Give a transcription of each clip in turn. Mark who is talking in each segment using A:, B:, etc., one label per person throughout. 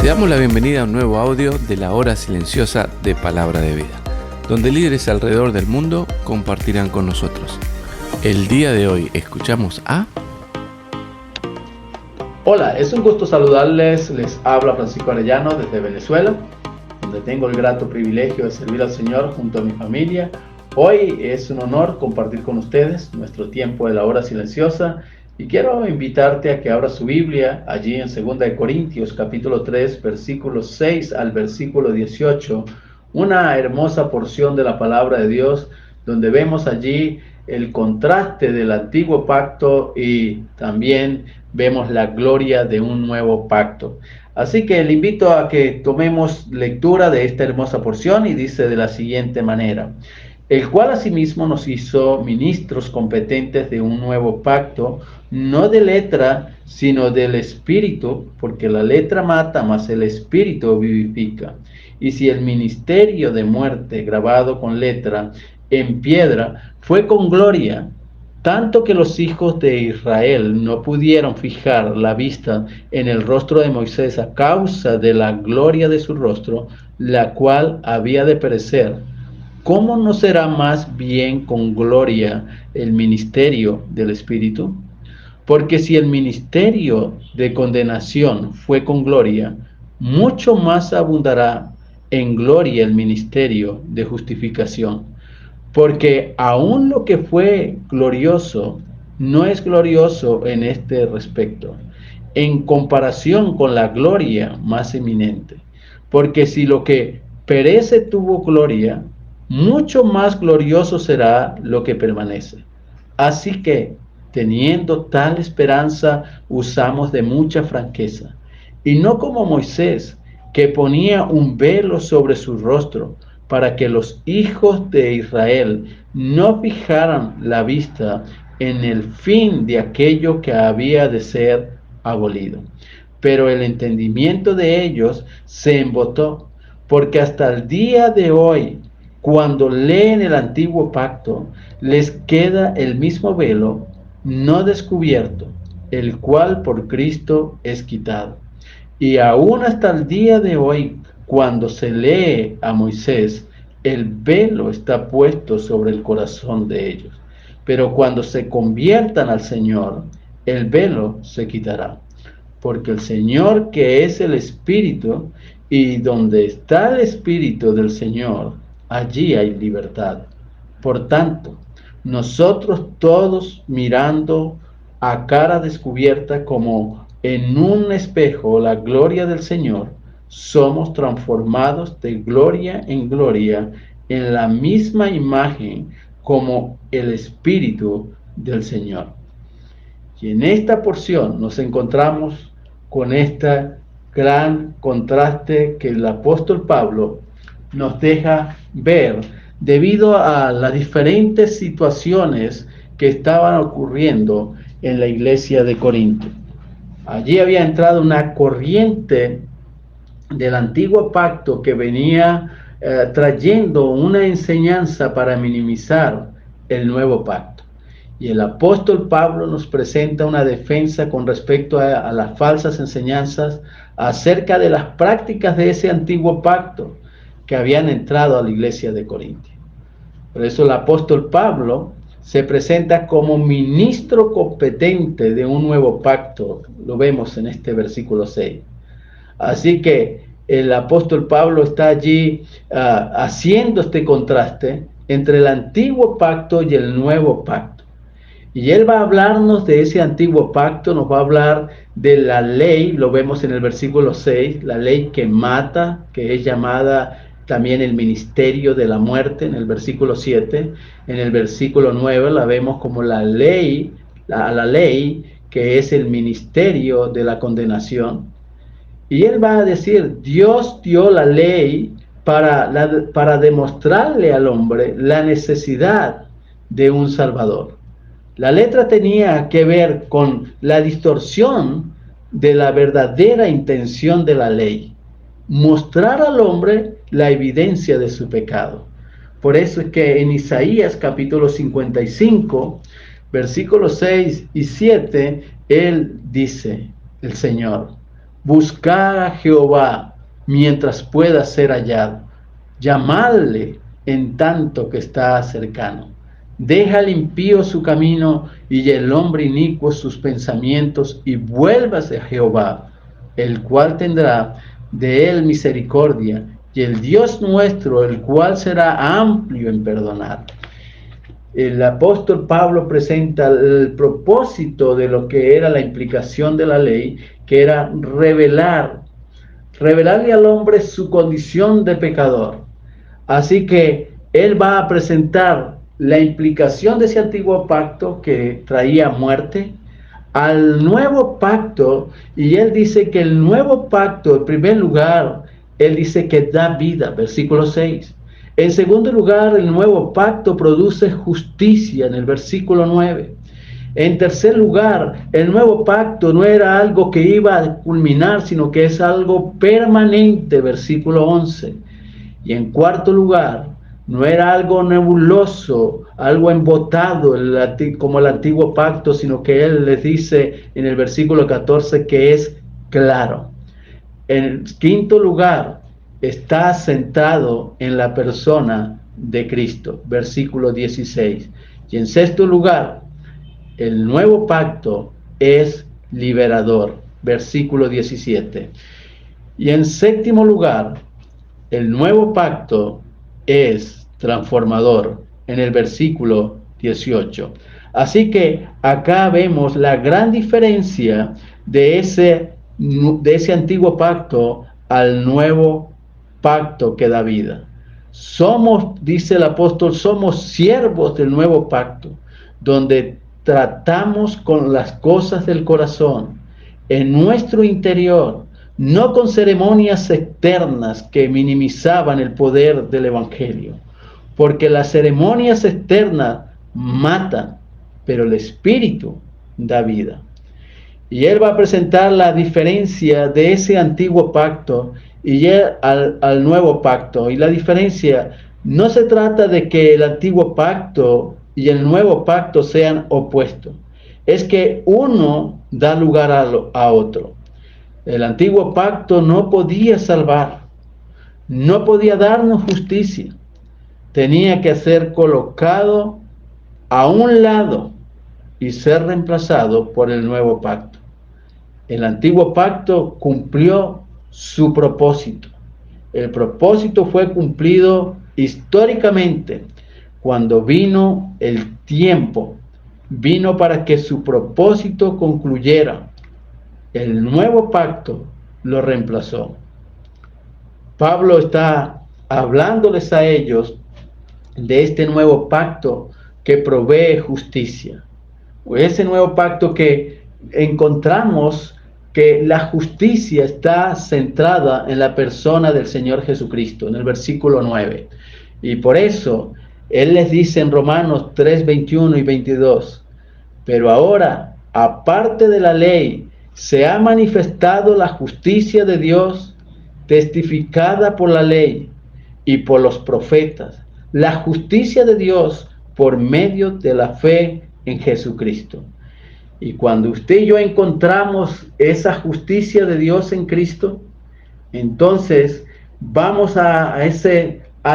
A: Te damos la bienvenida a un nuevo audio de la hora silenciosa de Palabra de Vida, donde líderes alrededor del mundo compartirán con nosotros. El día de hoy escuchamos a...
B: Hola, es un gusto saludarles. Les habla Francisco Arellano desde Venezuela, donde tengo el grato privilegio de servir al Señor junto a mi familia. Hoy es un honor compartir con ustedes nuestro tiempo de la hora silenciosa y quiero invitarte a que abras su Biblia allí en 2 de Corintios capítulo 3 versículos 6 al versículo 18, una hermosa porción de la palabra de Dios donde vemos allí el contraste del antiguo pacto y también vemos la gloria de un nuevo pacto. Así que le invito a que tomemos lectura de esta hermosa porción y dice de la siguiente manera: el cual asimismo nos hizo ministros competentes de un nuevo pacto, no de letra, sino del Espíritu, porque la letra mata, mas el Espíritu vivifica. Y si el ministerio de muerte grabado con letra en piedra fue con gloria, tanto que los hijos de Israel no pudieron fijar la vista en el rostro de Moisés a causa de la gloria de su rostro, la cual había de perecer, ¿cómo no será más bien con gloria el ministerio del Espíritu? Porque si el ministerio de condenación fue con gloria, mucho más abundará en gloria el ministerio de justificación. Porque aún lo que fue glorioso no es glorioso en este respecto, en comparación con la gloria más eminente. Porque si lo que perece tuvo gloria, mucho más glorioso será lo que permanece. Así que, teniendo tal esperanza, usamos de mucha franqueza, y no como Moisés, que ponía un velo sobre su rostro, para que los hijos de Israel no fijaran la vista en el fin de aquello que había de ser abolido. Pero el entendimiento de ellos se embotó, porque hasta el día de hoy, cuando leen el antiguo pacto, les queda el mismo velo no descubierto, el cual por Cristo es quitado. Y aún hasta el día de hoy, cuando se lee a Moisés, el velo está puesto sobre el corazón de ellos. Pero cuando se conviertan al Señor, el velo se quitará. Porque el Señor, que es el Espíritu, y donde está el Espíritu del Señor, allí hay libertad. Por tanto, nosotros todos, mirando a cara descubierta como en un espejo la gloria del Señor, somos transformados de gloria en gloria en la misma imagen como el Espíritu del Señor. Y en esta porción nos encontramos con este gran contraste que el apóstol Pablo nos deja ver debido a las diferentes situaciones que estaban ocurriendo en la iglesia de Corinto. Allí había entrado una corriente del antiguo pacto que venía trayendo una enseñanza para minimizar el nuevo pacto. Y el apóstol Pablo nos presenta una defensa con respecto a las falsas enseñanzas acerca de las prácticas de ese antiguo pacto que habían entrado a la iglesia de Corinto. Por eso el apóstol Pablo se presenta como ministro competente de un nuevo pacto. Lo vemos en este versículo 6. Así que el apóstol Pablo está allí haciendo este contraste entre el antiguo pacto y el nuevo pacto. Y él va a hablarnos de ese antiguo pacto, nos va a hablar de la ley, lo vemos en el versículo 6, la ley que mata, que es llamada también el ministerio de la muerte, en el versículo 7. En el versículo 9 la vemos como la ley que es el ministerio de la condenación. Y él va a decir, Dios dio la ley para demostrarle al hombre la necesidad de un Salvador. La letra tenía que ver con la distorsión de la verdadera intención de la ley, mostrar al hombre la evidencia de su pecado. Por eso es que en Isaías capítulo 55, versículos 6 y 7, él dice, el Señor, Buscad a Jehová mientras pueda ser hallado. Llamadle en tanto que está cercano. Deja al impío su camino y el hombre inicuo sus pensamientos, y vuélvase a Jehová, el cual tendrá de él misericordia, y el Dios nuestro, el cual será amplio en perdonar. El apóstol Pablo presenta el propósito de lo que era la implicación de la ley, que era revelarle al hombre su condición de pecador. Así que él va a presentar la implicación de ese antiguo pacto que traía muerte al nuevo pacto, y él dice que el nuevo pacto, en primer lugar, él dice que da vida, versículo 6. En segundo lugar, el nuevo pacto produce justicia, en el versículo 9. En tercer lugar, el nuevo pacto no era algo que iba a culminar, sino que es algo permanente, versículo 11. Y en cuarto lugar, no era algo nebuloso, algo embotado como el antiguo pacto, sino que él les dice en el versículo 14 que es claro. En quinto lugar, está centrado en la persona de Cristo, versículo 16. Y en sexto lugar, el nuevo pacto es liberador, versículo 17. Y en séptimo lugar, el nuevo pacto es transformador, en el versículo 18. Así que acá vemos la gran diferencia de ese antiguo pacto al nuevo pacto que da vida. Somos, dice el apóstol, somos siervos del nuevo pacto, donde tratamos con las cosas del corazón, en nuestro interior, no con ceremonias externas que minimizaban el poder del evangelio, porque las ceremonias externas matan, pero el espíritu da vida. Y él va a presentar la diferencia de ese antiguo pacto y al nuevo pacto. Y la diferencia no se trata de que el antiguo pacto y el nuevo pacto sean opuestos. Es que uno da lugar a otro. El antiguo pacto no podía salvar, no podía darnos justicia. Tenía que ser colocado a un lado y ser reemplazado por el nuevo pacto. El antiguo pacto cumplió su propósito. El propósito fue cumplido históricamente cuando vino el tiempo. Vino para que su propósito concluyera. El nuevo pacto lo reemplazó. Pablo está hablándoles a ellos de este nuevo pacto que provee justicia. Ese nuevo pacto que encontramos que la justicia está centrada en la persona del Señor Jesucristo, en el versículo 9. Y por eso Él les dice en Romanos 3, 21 y 22, pero ahora, aparte de la ley, se ha manifestado la justicia de Dios, testificada por la ley y por los profetas, la justicia de Dios por medio de la fe en Jesucristo. Y cuando usted y yo encontramos esa justicia de Dios en Cristo, entonces vamos a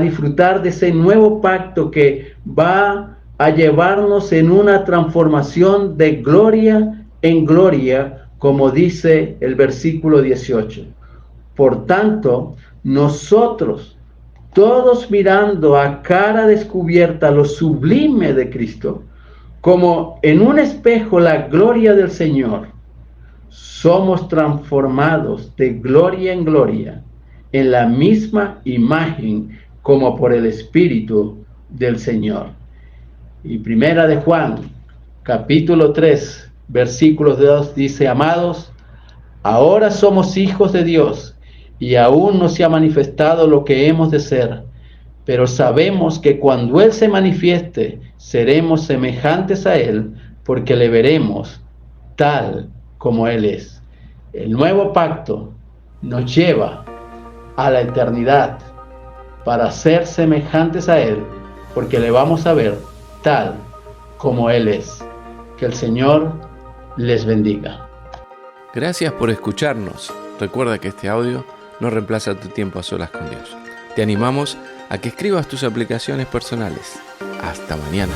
B: disfrutar de ese nuevo pacto que va a llevarnos en una transformación de gloria en gloria, como dice el versículo 18. Por tanto, nosotros, todos mirando a cara descubierta lo sublime de Cristo, como en un espejo la gloria del Señor, somos transformados de gloria en gloria en la misma imagen como por el Espíritu del Señor. Y primera de Juan, capítulo 3, versículos 2 dice, amados, ahora somos hijos de Dios y aún no se ha manifestado lo que hemos de ser, pero sabemos que cuando Él se manifieste, seremos semejantes a Él, porque le veremos tal como Él es. El nuevo pacto nos lleva a la eternidad para ser semejantes a Él, porque le vamos a ver tal como Él es. Que el Señor les bendiga.
A: Gracias por escucharnos. Recuerda que este audio no reemplaza tu tiempo a solas con Dios. Te animamos a que escribas tus aplicaciones personales. Hasta mañana.